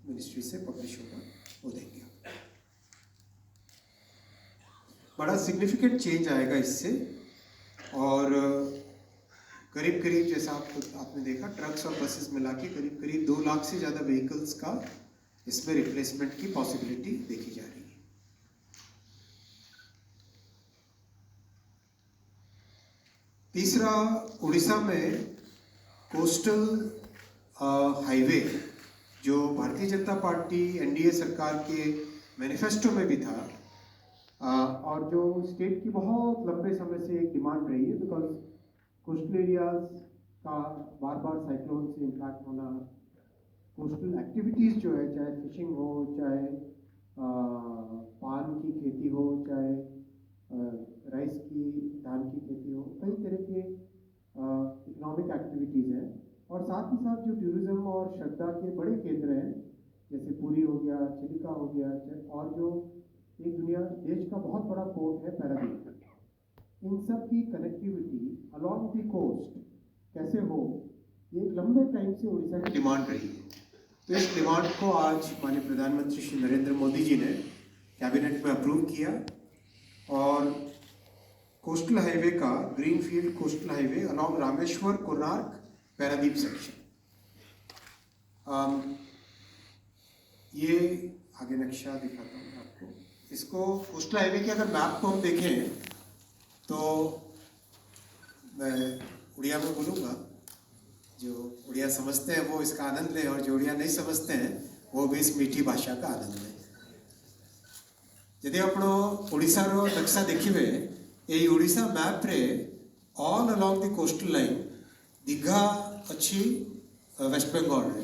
Ministry से publish होगा वो देंगे। बड़ा सिग्निफिकेंट चेंज आएगा इससे, और करीब करीब जैसा आपने देखा ट्रक्स और बसेस मिला के करीब करीब 2 लाख से ज़्यादा व्हीकल्स का इसमें रिप्लेसमेंट की पॉसिबिलिटी देखी जा रही है। तीसरा, उड़ीसा में कोस्टल हाईवे जो भारतीय जनता पार्टी एनडीए सरकार के मैनिफेस्टो में भी था, और जो स्टेट की बहुत लंबे समय से एक डिमांड रही है, बिकॉज कोस्टल एरियाज का बार बार साइक्लोन से इम्पैक्ट होना, कोस्टल एक्टिविटीज़ जो है, चाहे फिशिंग हो, चाहे पान की खेती हो, चाहे राइस की, धान की खेती हो, कई तरह के इकोनॉमिक एक्टिविटीज़ हैं। और साथ ही साथ जो टूरिज़्म और श्रद्धा के बड़े केंद्र हैं, जैसे पुरी हो गया, चिलिका हो गया, और जो एक देश का बहुत बड़ा पोर्ट है पैरादीप, इन सब की कनेक्टिविटी अलॉन्ग द कोस्ट कैसे हो, ये लंबे टाइम से उड़ीसा की डिमांड रही है। तो इस डिमांड को आज माननीय प्रधानमंत्री श्री नरेंद्र मोदी जी ने कैबिनेट में अप्रूव किया, और कोस्टल हाईवे का, greenfield coastal highway along Rameshwar Konark Paradip section, ये आगे नक्शा दिखाता हूँ आपको। इसको कोस्टल हाईवे के अगर मैप को हम देखें तो मैं उड़िया में बोलूँगा, जो उड़िया समझते हैं वो इसका आनंद लें, और जो उड़िया नहीं समझते हैं वो भी इस मीठी भाषा का आनंद लें। यदि आपण ओडिशार नक्शा देखिए, ये ओडिशा मैप रे all along the coastal line Digha अच्छी वेस्ट बेंगल रे,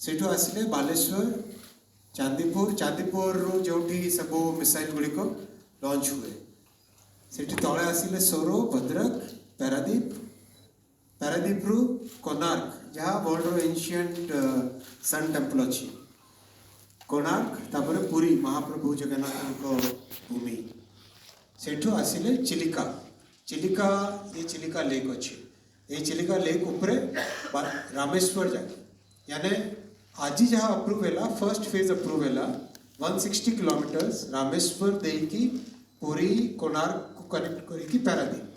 सेठू आसिले बालेश्वर, चांदीपुर जो सब मिसाइल गुड़िक लॉन्च हुए, सेठी तले आसिले सोरो, भद्रक, पारादीप रु कोणार्क, जहाँ वर्ल्ड एंशिएंट सन टेम्पल अच्छी, कोणार्क, तापर पुरी महाप्रभु जगन्नाथ भूमि, सेठू आसिले चिलिका। ये चिलिका लेक अच्छी, ये चिलिका लेक उपरे रामेश्वर जाके, यानी आज जहाँ अप्रूव है, फर्स्ट फेज अप्रूव है 160 किलोमीटर्स रामेश्वर देकी पुरी कोणार्क को कनेक्ट करके पारादीप।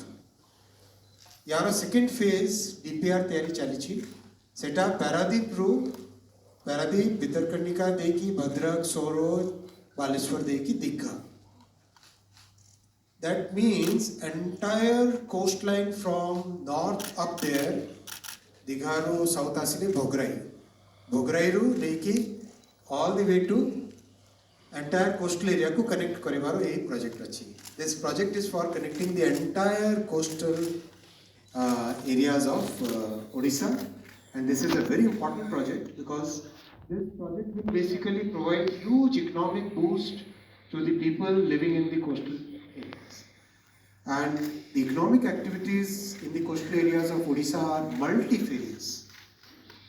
यार सेकेंड फेज डीपीआर तैयारी चली, सेटा पारादीप भितरकनिका देकी भद्रक, सोरो, Baleshwar देकी Digha. That means entire coastline from north up there, Digharu south asile Bhogarai ru लेकी all the way to entire coastal area को connect करेबारो एक project अच्छी। This project is for connecting the entire coastal areas of Odisha, and this is a very important project because this project will basically provide huge economic boost to the people living in the coastal areas. And the economic activities in the coastal areas of Odisha are multifarious,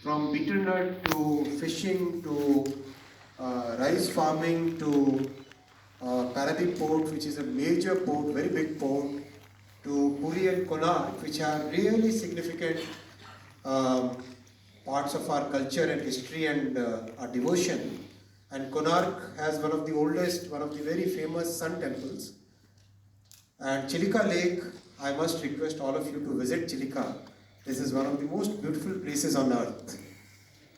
from betel nut to fishing to rice farming to Paradip port, which is a major port, very big port, to Puri and Konark, which are really significant parts of our culture and history and our devotion. And Konark has one of the very famous sun temples. And Chilika Lake, I must request all of you to visit Chilika. This is one of the most beautiful places on earth.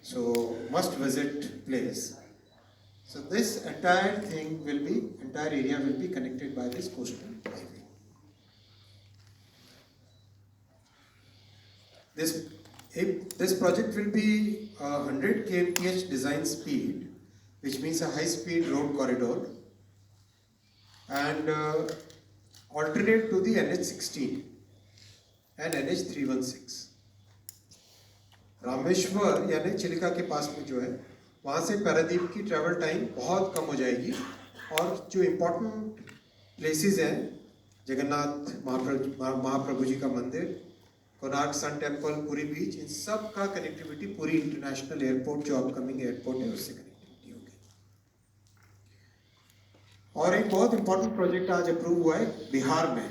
So, must visit place. So this entire area will be connected by this coastal highway. This project will be 100 kmph design speed, which means a high-speed road corridor, and alternate to the NH16 and NH316. Rameshwar यानी चिलिका के पास में जो है, वहाँ से पारादीप की travel time बहुत कम हो जाएगी, और जो इम्पोर्टेंट प्लेसेस हैं, जगन्नाथ महाप्रभु जी का मंदिर, कोणार्क सन टेम्पल, पुरी बीच, इन सब का कनेक्टिविटी पुरी इंटरनेशनल एयरपोर्ट जो अपकमिंग एयरपोर्ट है उससे कनेक्टिविटी होगी। और एक बहुत इंपॉर्टेंट प्रोजेक्ट आज अप्रूव हुआ है बिहार में,